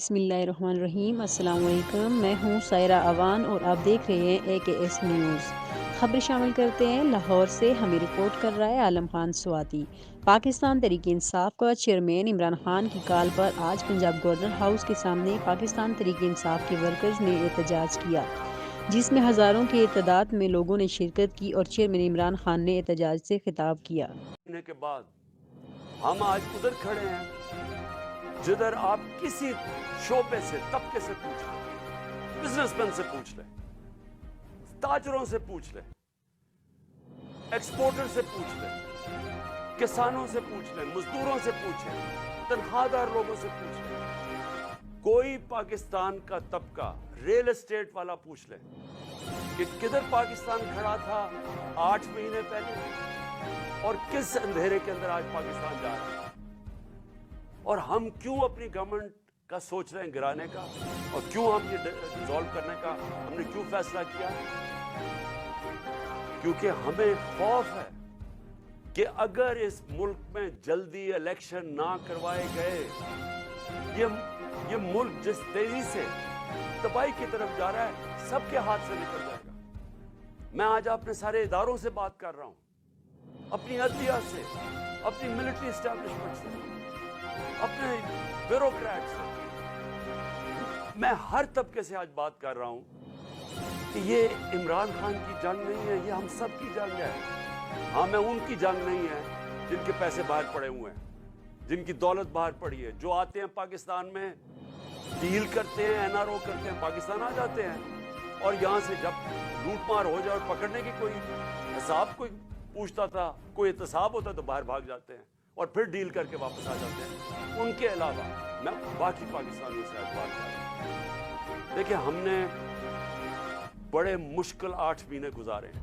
بسم اللہ الرحمن الرحیم۔ السلام علیکم، میں ہوں سائرہ اوان اور آپ دیکھ رہے ہیں AKS نیوز۔ خبر شامل کرتے ہیں لاہور سے، ہمیں رپورٹ کر رہا ہے عالم خان سواتی۔ پاکستان تحریک انصاف کا چیئرمین عمران خان کی کال پر آج پنجاب گورنر ہاؤس کے سامنے پاکستان تحریک انصاف کے ورکرز نے احتجاج کیا، جس میں ہزاروں کی تعداد میں لوگوں نے شرکت کی اور چیئرمین عمران خان نے احتجاج سے خطاب کیا۔ کے بعد ہم آج ادھر کھڑے ہیں جدھر آپ کسی شعبے سے، طبقے سے پوچھ لیں، بزنس مین سے پوچھ لیں، تاجروں سے پوچھ لیں، ایکسپورٹر سے پوچھ لیں، کسانوں سے پوچھ لیں، مزدوروں سے پوچھیں، تنخواہ دار لوگوں سے پوچھ لیں، کوئی پاکستان کا طبقہ، ریل اسٹیٹ والا پوچھ لیں کہ کدھر پاکستان کھڑا تھا 8 مہینے پہلے اور کس اندھیرے کے اندر آج پاکستان جا رہا ہے، اور ہم کیوں اپنی گورنمنٹ کا سوچ رہے ہیں گرانے کا، اور کیوں ہم یہ ڈیزالو کرنے کا ہم نے کیوں فیصلہ کیا؟ کیونکہ ہمیں خوف ہے کہ اگر اس ملک میں جلدی الیکشن نہ کروائے گئے، یہ ملک جس تیزی سے تباہی کی طرف جا رہا ہے سب کے ہاتھ سے نکل جائے گا۔ میں آج اپنے سارے اداروں سے بات کر رہا ہوں، اپنی عدلیہ سے، اپنی ملٹری اسٹیبلشمنٹ سے، اپنے بیوروکریٹ سے، میں ہر طبقے سے آج بات کر رہا ہوں کہ یہ عمران خان کی جنگ نہیں ہے، یہ ہم سب کی جنگ ہے۔ ہاں، میں ان کی جنگ نہیں ہے جن کے پیسے باہر پڑے ہوئے ہیں، جن کی دولت باہر پڑی ہے، جو آتے ہیں پاکستان میں ڈیل کرتے ہیں، NRO کرتے ہیں، پاکستان آ جاتے ہیں، اور یہاں سے جب لوٹ مار ہو جائے اور پکڑنے کی کوئی حساب کوئی پوچھتا تھا، کوئی احتساب ہوتا تو باہر بھاگ جاتے ہیں اور پھر ڈیل کر کے واپس آ جاتے ہیں۔ ان کے علاوہ میں باقی پاکستانیوں سے آج بات کر رہا ہوں۔ دیکھیں، ہم نے بڑے مشکل 8 مہینے گزارے ہیں۔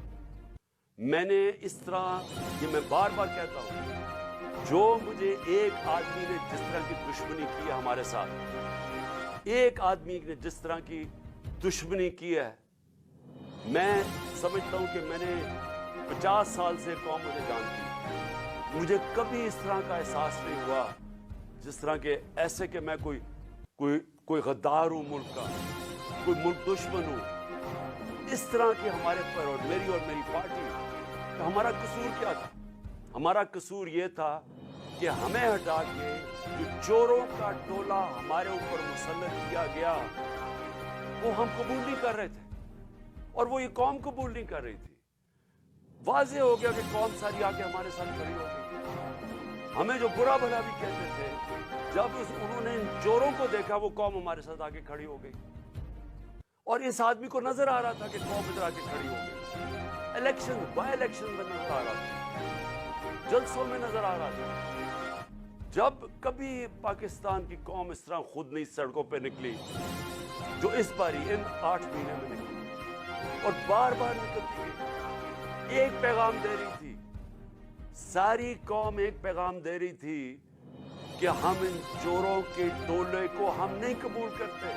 میں نے اس طرح، یہ میں بار بار کہتا ہوں، جو مجھے ایک آدمی نے جس طرح کی دشمنی کی ہے ہمارے ساتھ، ایک آدمی نے جس طرح کی دشمنی کی ہے، میں سمجھتا ہوں کہ میں نے 50 سال سے قوم مجھے جانتی، مجھے کبھی اس طرح کا احساس نہیں ہوا جس طرح کہ ایسے کہ میں کوئی غدار ہوں، ملک کا کوئی ملک دشمن ہوں۔ اس طرح کی ہمارے پر اور میری پارٹی کا ہمارا قصور کیا تھا؟ ہمارا قصور یہ تھا کہ ہمیں ہٹا کے جو چوروں کا ٹولہ ہمارے اوپر مسلط کیا گیا وہ ہم قبول نہیں کر رہے تھے، اور وہ یہ قوم قبول نہیں کر رہی تھی۔ واضح ہو گیا کہ قوم ساری آ کے ہمارے ساتھ کھڑی ہو گئی۔ ہمیں جو برا بھلا بھی کہتے تھے، جب انہوں نے ان چوروں کو دیکھا وہ قوم ہمارے ساتھ آ کے کھڑی ہو گئی، اور اس آدمی کو نظر آ رہا تھا کہ قوم ادھر آ کے کھڑی ہو گئی۔ الیکشن، بائی الیکشن میں نظر آ رہا تھا، جلسوں میں نظر آ رہا تھا۔ جب کبھی پاکستان کی قوم اس طرح خود نہیں سڑکوں پہ نکلی جو اس باری ان 8 مہینے میں نکلی، اور بار بار نکلتی گئی، ایک پیغام دے رہی تھی، ساری قوم ایک پیغام دے رہی تھی کہ ہم ان چوروں کے ٹولے کو ہم نہیں قبول کرتے،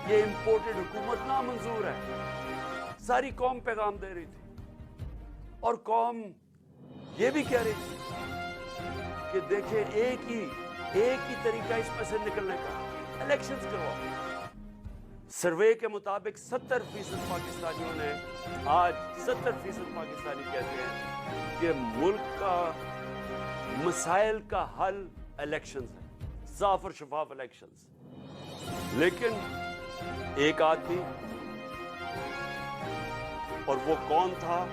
یہ امپورٹڈ حکومت نامنظور ہے۔ ساری قوم پیغام دے رہی تھی، اور قوم یہ بھی کہہ رہی تھی کہ دیکھیں ایک ہی طریقہ اس میں سے نکلنے کا، الیکشنز کرواؤ۔ سروے کے مطابق 70% پاکستانیوں نے، آج 70% پاکستانی کہتے ہیں کہ ملک کا مسائل کا حل الیکشنز ہے، صاف اور شفاف الیکشنز۔ لیکن ایک آدمی، اور وہ کون تھا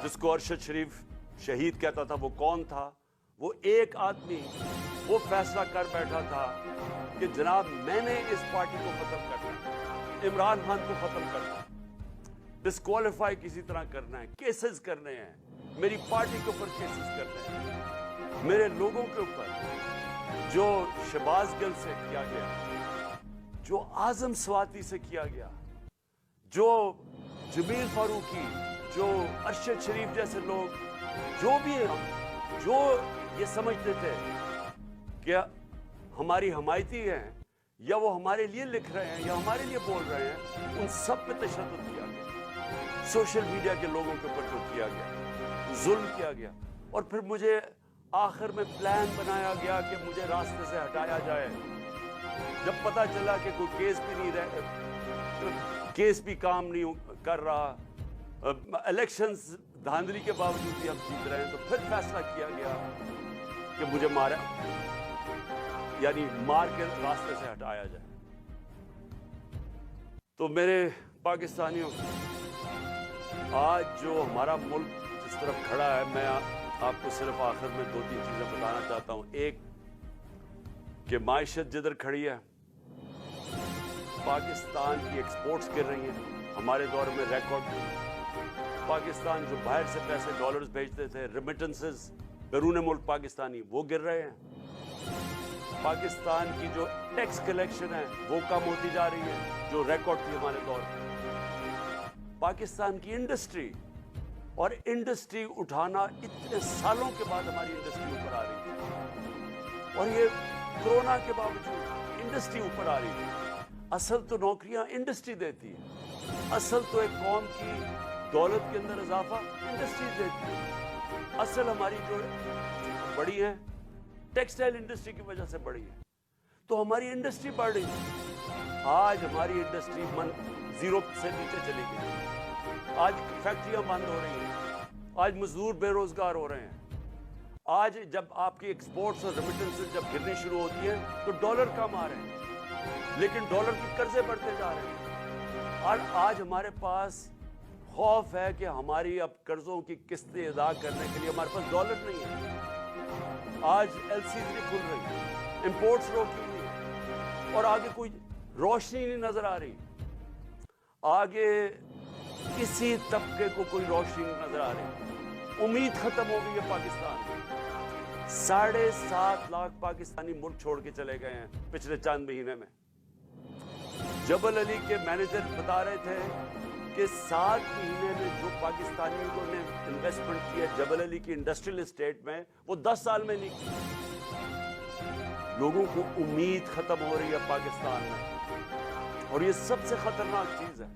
جس کو ارشد شریف شہید کہتا تھا، وہ کون تھا؟ وہ ایک آدمی وہ فیصلہ کر بیٹھا تھا کہ جناب میں نے اس پارٹی کو ختم کرنا ہے، عمران خان کو ختم کرنا ہے، ڈسکوالیفائی کسی طرح کرنا ہے، کیسز کرنے ہیں، میری پارٹی کے اوپر کیسز کرنے ہیں، میرے لوگوں کے اوپر، جو شہباز گل سے کیا گیا، جو اعظم سواتی سے کیا گیا، جو جمیل فاروقی، جو ارشد شریف جیسے لوگ، جو یہ سمجھتے تھے کہ ہماری حمایتی ہیں، یا وہ ہمارے لیے لکھ رہے ہیں یا ہمارے لیے بول رہے ہیں، ان سب پہ تشدد کیا گیا، سوشل میڈیا کے لوگوں کے اوپر جو کیا گیا، ظلم کیا گیا، اور پھر مجھے آخر میں پلان بنایا گیا کہ مجھے راستے سے ہٹایا جائے، جب پتا چلا کہ کوئی کیس بھی کام نہیں کر رہا, الیکشنز دھاندلی کے باوجود بھی ہم جیت رہے ہیں, تو پھر فیصلہ کیا گیا کہ مجھے مار کے راستے سے ہٹایا جائے. تو میرے پاکستانیوں, آج جو ہمارا ملک جس طرف کھڑا ہے, میں آپ کو صرف آخر میں 2-3 چیزیں بتانا چاہتا ہوں. ایک کہ معیشت جدھر کھڑی ہے, پاکستان کی ایکسپورٹس گر رہی ہیں ہمارے دور میں ریکارڈ. پاکستان جو باہر سے پیسے ڈالرز بھیجتے تھے, ریمیٹنسز بیرون ملک پاکستانی, وہ گر رہے ہیں. پاکستان کی جو ٹیکس کلیکشن ہے وہ کم ہوتی جا رہی ہے, جو ریکارڈ تھی ہمارے دور میں. پاکستان کی انڈسٹری, اور انڈسٹری اٹھانا اتنے سالوں کے بعد ہماری انڈسٹری اوپر آ رہی تھی, اور یہ کرونا کے باوجود انڈسٹری اوپر آ رہی تھی. اصل تو نوکریاں انڈسٹری دیتی ہے, اصل تو ایک قوم کی دولت کے اندر اضافہ انڈسٹری دیتی ہے. اصل ہماری جو بڑی ہے ٹیکسٹائل انڈسٹری کی وجہ سے بڑی ہے, تو ہماری انڈسٹری بڑھ رہی ہے. آج ہماری انڈسٹری 0 سے نیچے چلی گئی. آج فیکٹریاں بند ہو رہی ہیں, آج مزدور بے روزگار ہو رہے ہیں. آج جب آپ کی ایکسپورٹس اور ریمیٹنسز جب گرنی شروع ہوتی ہیں تو ڈالر کم آ رہے ہیں, لیکن ڈالر کی قرضے بڑھتے جا رہے ہیں. اور آج ہمارے پاس خوف ہے کہ ہماری اب قرضوں کی قسطیں ادا کرنے کے لیے ہمارے پاس ڈالر نہیں ہے. آج ایل سیز نہیں کھل رہی, امپورٹس روکی ہوئی ہیں, اور آگے کوئی روشنی نہیں نظر آ رہی. آگے کسی طبقے کو کوئی روشنی نہیں نظر آ رہی. امید ختم ہو گئی ہے پاکستان میں. 7.5 لاکھ پاکستانی ملک چھوڑ کے چلے گئے ہیں پچھلے چند مہینے میں. جبل علی کے مینیجر بتا رہے تھے کہ 7 مہینے میں جو پاکستانیوں نے انویسٹمنٹ کیا جبل علی کی انڈسٹریل اسٹیٹ میں, وہ 10 سال میں نہیں کی. لوگوں کو امید ختم ہو رہی ہے پاکستان میں, اور یہ سب سے خطرناک چیز ہے.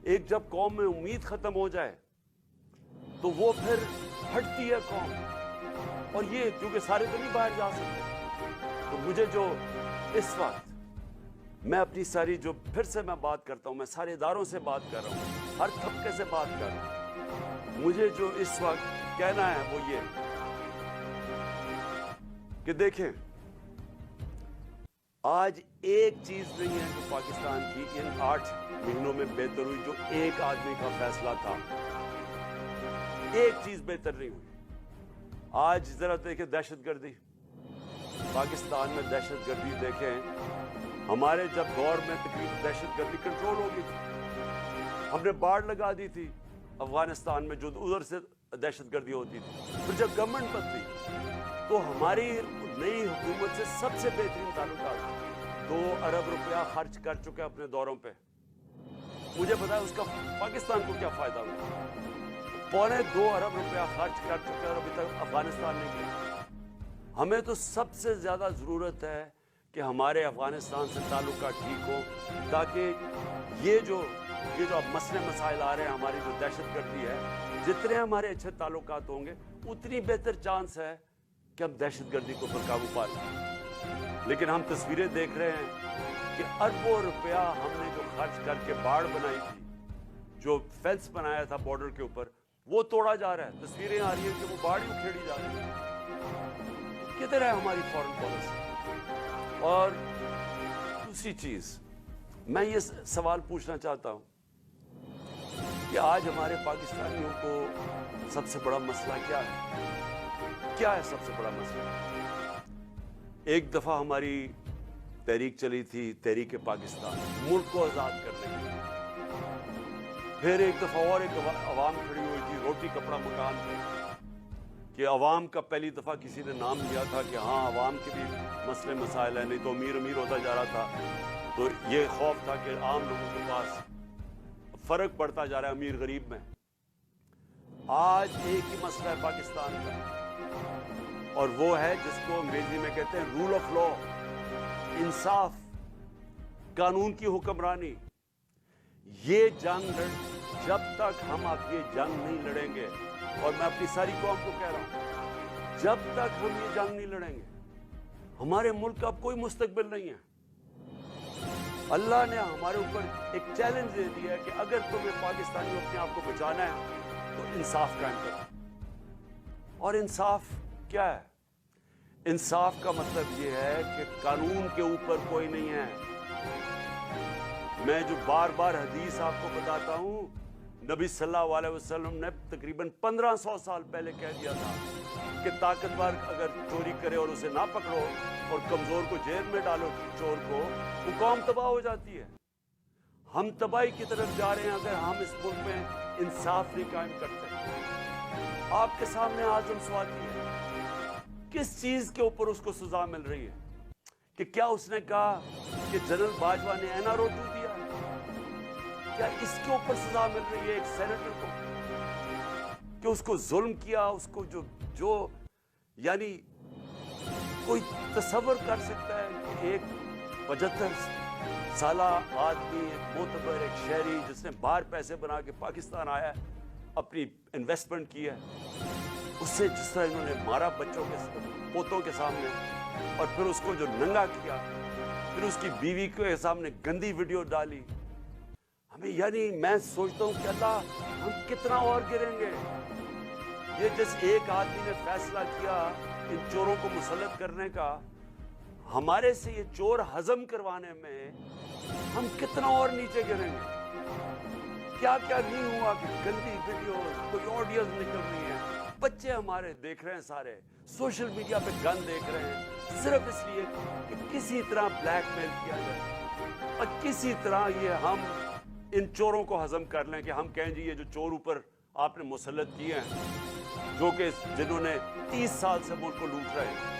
ایک جب قوم میں امید ختم ہو جائے تو وہ پھر ہٹتی ہے قوم. اور یہ کیونکہ سارے تو نہیں باہر جا سکتے, تو مجھے جو اس وقت میں اپنی ساری جو پھر سے میں بات کرتا ہوں, میں سارے اداروں سے بات کر رہا ہوں, ہر طبقے سے بات کر رہا ہوں, مجھے جو اس وقت کہنا ہے وہ یہ کہ دیکھیں, آج ایک چیز نہیں ہے جو پاکستان کی ان 8 مہینوں میں بہتر ہوئی, جو ایک آدمی کا فیصلہ تھا. ایک چیز بہتر نہیں ہوئی. آج ذرا دیکھیں دہشت گردی, پاکستان میں دہشت گردی دیکھیں. ہمارے جب دور میں تقریباً دہشت گردی کنٹرول ہو گئی تھی, ہم نے باڑ لگا دی تھی افغانستان میں جو ادھر سے دہشت گردی ہوتی تھی. پھر جب گورنمنٹ بدلی تو ہماری نئی حکومت سے سب سے بہترین تعلقات, 2 ارب روپیہ خرچ کر چکے اپنے دوروں پہ. مجھے پتا ہے اس کا پاکستان کو کیا فائدہ ہوا. 2.25 ارب روپیہ خرچ کر چکے اور ابھی تک افغانستان نہیں گیا. ہمیں تو سب سے زیادہ ضرورت ہے کہ ہمارے افغانستان سے تعلقات ٹھیک ہو, تاکہ یہ جو اب مسئلے مسائل آ رہے ہیں, ہماری جو دہشت گردی ہے, جتنے ہمارے اچھے تعلقات ہوں گے اتنی بہتر چانس ہے کہ ہم دہشت گردی کو پر قابو پا لیں. لیکن ہم تصویریں دیکھ رہے ہیں کہ اربوں روپیہ ہم نے جو خرچ کر کے باڑ بنائی تھی, جو فینس بنایا تھا بارڈر کے اوپر, وہ توڑا جا رہا ہے. تصویریں آ رہی ہیں کہ وہ باڑ ہی کھیڑی جا رہی ہے. کدھر ہے ہماری فورن پالیسی؟ اور دوسری چیز میں یہ سوال پوچھنا چاہتا ہوں کہ آج ہمارے پاکستانیوں کو سب سے بڑا مسئلہ کیا ہے؟ کیا ہے سب سے بڑا مسئلہ؟ ایک دفعہ ہماری تحریک چلی تھی, تحریک پاکستان, ملک کو آزاد کرنے کے لیے. پھر ایک دفعہ اور ایک عوام کھڑی ہوئی تھی روٹی کپڑا مکان پہ, کہ عوام کا پہلی دفعہ کسی نے نام لیا تھا کہ ہاں عوام کے بھی مسئلے مسائل ہیں, نہیں تو امیر ہوتا جا رہا تھا. تو یہ خوف تھا کہ عام لوگوں کے پاس فرق پڑتا جا رہا ہے امیر غریب میں. آج ایک ہی مسئلہ ہے پاکستان کا, اور وہ ہے جس کو انگریزی میں کہتے ہیں رول آف لا, انصاف, قانون کی حکمرانی. یہ جنگ جب تک ہم اب یہ جنگ نہیں لڑیں گے, اور میں اپنی ساری قوم کو کہہ رہا ہوں, جب تک ہم یہ جنگ نہیں لڑیں گے ہمارے ملک کا اب کوئی مستقبل نہیں ہے. اللہ نے ہمارے اوپر ایک چیلنج دے دیا ہے کہ اگر تمہیں پاکستانی اپنے آپ کو بچانا ہے تو انصاف قائم کرو۔ اور انصاف کیا ہے؟ انصاف کا مطلب یہ ہے کہ قانون کے اوپر کوئی نہیں ہے۔ میں جو بار بار حدیث آپ کو بتاتا ہوں، نبی صلی اللہ علیہ وسلم نے تقریباً 1500 سال پہلے کہہ دیا تھا کہ طاقتور اگر چوری کرے اور اسے نہ پکڑو اور کمزور کو جیل میں ڈالو چور کو، وہ قوم تباہ ہو جاتی ہے۔ ہم تباہی کی طرف جا رہے ہیں اگر ہم اس ملک میں انصاف نہیں قائم کرتے۔ آپ کے سامنے اعظم سواتی ہے، کس چیز کے اوپر اس کو سزا مل رہی ہے؟ کہ کیا اس نے کہا کہ جنرل باجوہ نے اینا روٹو دیا ہے؟ کیا اس کے اوپر سزا مل رہی ہے ایک سینیٹر کو کہ اس کو ظلم کیا؟ اس کو جو یعنی کوئی تصور کر سکتا ہے کہ ایک 75 سالہ آدمی، ایک معتبر، ایک شہری جس نے باہر پیسے بنا کے پاکستان آیا ہے، اپنی انویسٹمنٹ کی ہے، اس سے جس طرح انہوں نے مارا بچوں کے پوتوں کے سامنے، اور پھر اس کو جو ننگا کیا، پھر اس کی بیوی کے سامنے گندی ویڈیو ڈالی، ہمیں یعنی میں سوچتا ہوں کہ اللہ ہم کتنا اور گریں گے؟ یہ جس ایک آدمی نے فیصلہ کیا ان چوروں کو مسلط کرنے کا، ہمارے سے یہ چور ہضم کروانے میں ہم کتنا اور نیچے گریں گے؟ کیا کیا نہیں ہوا کہ گندی ویڈیوز، کوئی آڈیوز نکل رہی ہیں، بچے ہمارے دیکھ رہے ہیں، سارے سوشل میڈیا پہ گن دیکھ رہے ہیں، صرف اس لیے کہ کسی طرح بلیک میل کیا جائے اور کسی طرح یہ ہم ان چوروں کو ہضم کر لیں کہ ہم کہیں جی یہ جو چور اوپر آپ نے مسلط کیے ہیں، جو کہ جنہوں نے 30 سال سے ملک کو لوٹ رہے ہیں،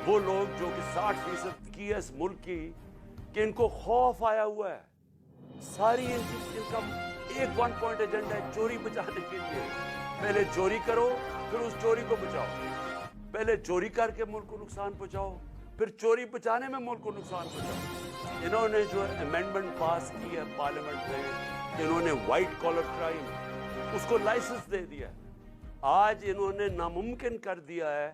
وہ لوگ جو کہ 60% کی ہے اس ملک کی، کہ ان کو خوف آیا ہوا ہے، ساری ان کا ایک 1 پوائنٹ ایجنڈا ہے چوری بچانے کے لیے۔ پہلے چوری کرو، پھر اس چوری کو بچاؤ۔ پہلے چوری کر کے ملک کو نقصان پہنچاؤ، پھر چوری بچانے میں ملک کو نقصان پہنچاؤ۔ انہوں نے جو امینڈمنٹ پاس کی ہے پارلیمنٹ میں، انہوں نے وائٹ کالر کرائم اس کو لائسنس دے دیا۔ آج انہوں نے ناممکن کر دیا ہے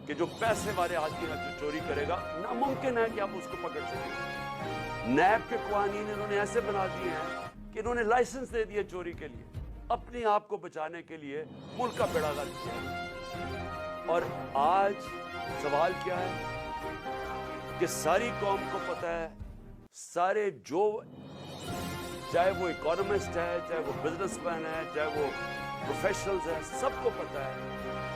کہ جو پیسے والے آدمی جو چوری کرے گا، ناممکن ہے کہ آپ اس کو پکڑ سکیں۔ نیب کے قوانین انہوں نے ایسے بنا دیے ہیں کہ انہوں نے لائسنس دے دیے چوری کے لیے، اپنے آپ کو بچانے کے لیے ملک کا بیڑا غرق کیا ہے۔ اور آج سوال کیا ہے کہ ساری قوم کو پتہ ہے، سارے جو چاہے وہ اکانومسٹ ہے، چاہے وہ بزنس مین ہے، چاہے وہ پروفیشنلز ہیں، سب کو پتہ ہے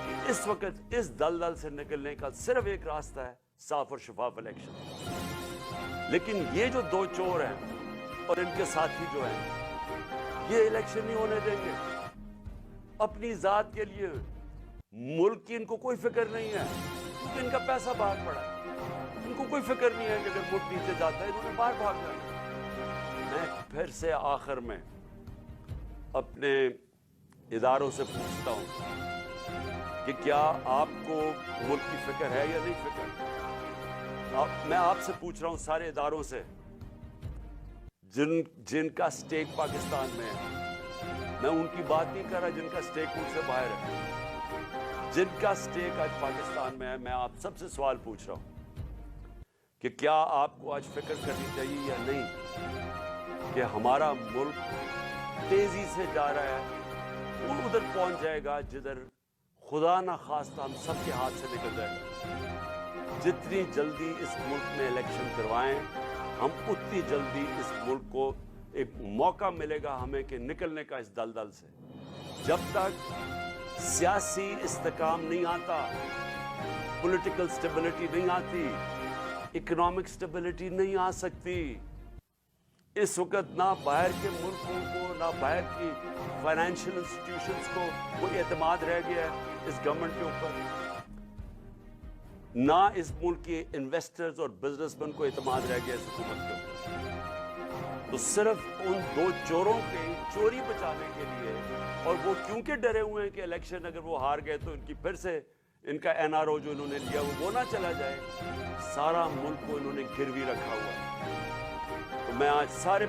کہ اس وقت اس دلدل سے نکلنے کا صرف ایک راستہ ہے، صاف اور شفاف الیکشن۔ لیکن یہ جو دو چور ہیں اور ان کے ساتھی جو ہیں، یہ الیکشن نہیں ہونے دیں گے۔ اپنی ذات کے لیے ملک کی ان کو کوئی فکر نہیں ہے، کیونکہ ان کا پیسہ باہر پڑا ہے۔ ان کو کوئی فکر نہیں ہے کہ اگر ملک نیچے جاتا ہے انہوں نے باہر بھاگ جانا۔ میں پھر سے آخر میں اپنے اداروں سے پوچھتا ہوں کہ کیا آپ کو ملک کی فکر ہے یا نہیں فکر؟ میں آپ سے پوچھ رہا ہوں، سارے اداروں سے جن کا سٹیک پاکستان میں ہے، میں ان کی بات نہیں کر رہا جن کا سٹیک ملک سے باہر ہے، جن کا سٹیک آج پاکستان میں ہے، میں آپ سب سے سوال پوچھ رہا ہوں کہ کیا آپ کو آج فکر کرنی چاہیے یا نہیں کہ ہمارا ملک تیزی سے جا رہا ہے، وہ ادھر پہنچ جائے گا جدھر خدا نہ خواستہ ہم سب کے ہاتھ سے نکل جائے گا۔ جتنی جلدی اس ملک میں الیکشن کروائیں ہم، اتنی جلدی اس ملک کو ایک موقع ملے گا ہمیں کہ نکلنے کا اس دلدل سے۔ جب تک سیاسی استحکام نہیں آتا، پولیٹیکل سٹیبلٹی نہیں آتی، اکنامک سٹیبلٹی نہیں آ سکتی۔ اس وقت نہ باہر کے ملکوں کو، نہ باہر کی فائنینشیل انسٹیٹیوشنز کو کوئی اعتماد رہ گیا ہے اس گورنمنٹ کے اوپر، نہ اس ملک کے انویسٹرز اور بزنس مین کو اعتماد رہ گیا اس حکومت کے اوپر۔ تو صرف ان دو چوروں کی چوری بچانے کے لیے، اور وہ کیونکہ ڈرے ہوئے ہیں کہ الیکشن اگر وہ ہار گئے تو ان کی پھر سے ان کا این آر او جو انہوں نے لیا وہ نہ چلا جائے، سارا ملک کو انہوں نے گروی رکھا ہوا ہے۔ تو میں آج سارے